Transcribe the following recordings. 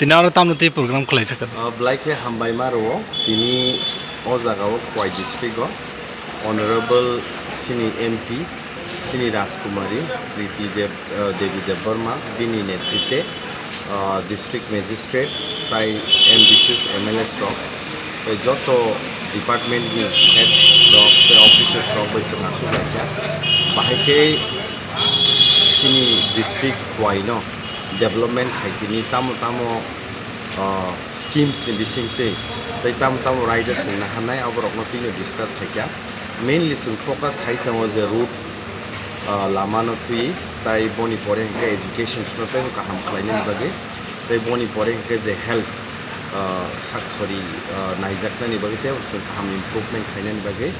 Tina orang tamu tu program kelai cakap. Black hambai maro ini ozagao Khowai district go honorable sini MP sini Rajkumari Kriti Devi Burma bini netritwe district magistrate tai ambitious MLS rock joto department ni head rock officers rock baisa nasu laika bahike sini district Khowai no development haikini tamo schemes ni bising te tai tam riders ni hanai aborok no tino discuss haikya mainly sun focus haikam was a route lama no tui tai boni pore ke education no tai kaham klainin bage tai boni pore ke je health sakchori naijak ni bage te sun kaham improvement khainen bage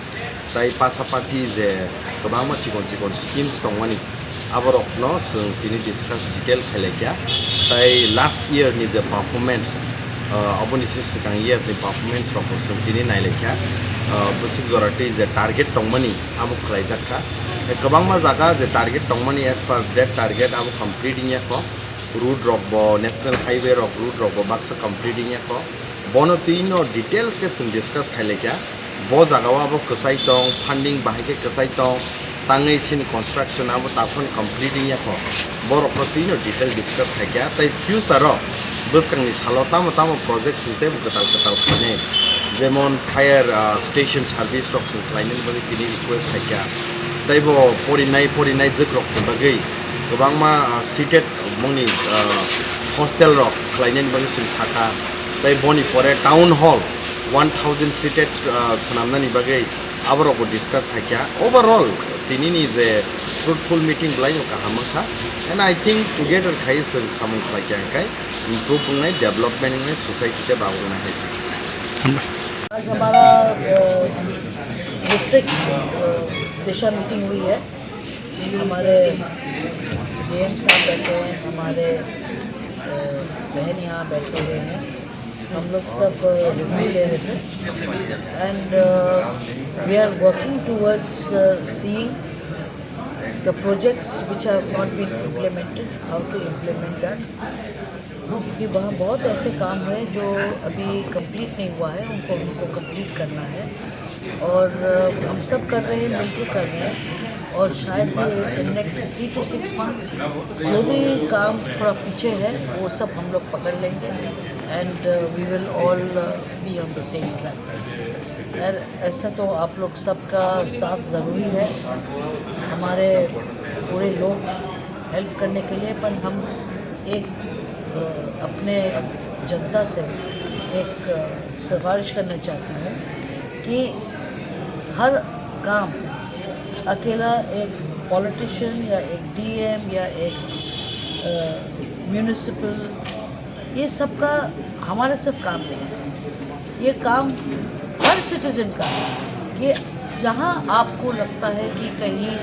tai pasapasi je kobama chikon schemes tongwani aborok no sun tini discuss detail khailekya tai last year ni je performance aboni sikang year ni performance ro sun tini nailekya busik jorati je target tongmani abu khlaijakka kabangma jaga je target tongmani as per that target abu completing ya ko route rokbo national highway rok route rokbo baksa completing ya ko bono tino details ke sun discuss khailekya bo jaga abu ksai tong funding bahike ksai tong tangai sin construction abu tapon completing ya ko boro protino detail discuss khaikya tai future ro buskang ni salo tamo project sinte bu ketal khane jemon fire station service rok sun klainin bagi tini request khaikya tai bo 49 jek rok bagai gobangma seated moni hostel rok klainin bagi sun saka tai boni pore town hall 1000 seated sanamna ni bagai aborok discuss khaikya overall tini ni je fruitful meeting blaino kahamaka and I think together khai sun samung khaikya kai improve nai development में society के बावना है। आज हमारा district दिशा meeting हुई है। हमारे DM साहब बैठे हैं, हमारे बहन यहाँ बैठे हुए हैं, हम लोग सब रिव्यू ले रहे थे and we are working towards seeing the projects which have not been implemented, how to implement that. क्योंकि वहाँ बहुत ऐसे काम है जो अभी कंप्लीट नहीं हुआ है, उनको कंप्लीट करना है और हम सब कर रहे हैं, मिलके कर रहे हैं और शायद नेक्स्ट 3 to 6 months जो भी काम थोड़ा पीछे है वो सब हम लोग पकड़ लेंगे and we will all be on the same track. ऐसा तो आप लोग सबका साथ ज़रूरी है, हमारे पूरे लोग हेल्प करने के लिए, पर हम एक अपने जनता से एक सिफारिश करना चाहती हूँ कि हर काम अकेला एक पॉलिटिशियन या एक डीएम या एक म्यूनिसिपल ये सब का हमारा सिर्फ काम नहीं है, ये काम हर सिटीज़न का है कि जहाँ आपको लगता है कि कहीं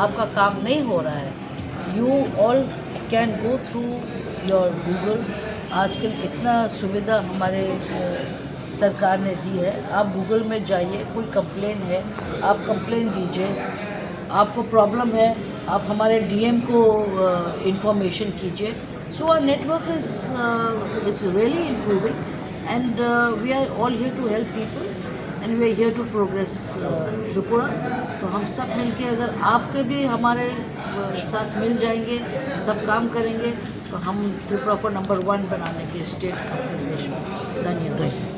आपका काम नहीं हो रहा है, you all can go through your Google. आजकल इतना सुविधा हमारे सरकार ने दी है, आप गूगल में जाइए, कोई कंप्लेन है आप कंप्लेन दीजिए, आपको प्रॉब्लम है आप हमारे डीएम को इंफॉर्मेशन कीजिए। So our network is really improving and we are all here to help people and we are here to progress Tripura. तो हम सब मिलके अगर आपके भी हमारे साथ मिल जाएंगे, सब काम करेंगे तो हम त्रिपुरा को नंबर 1 बनाने के स्टेट अपने देश में। धन्यवाद।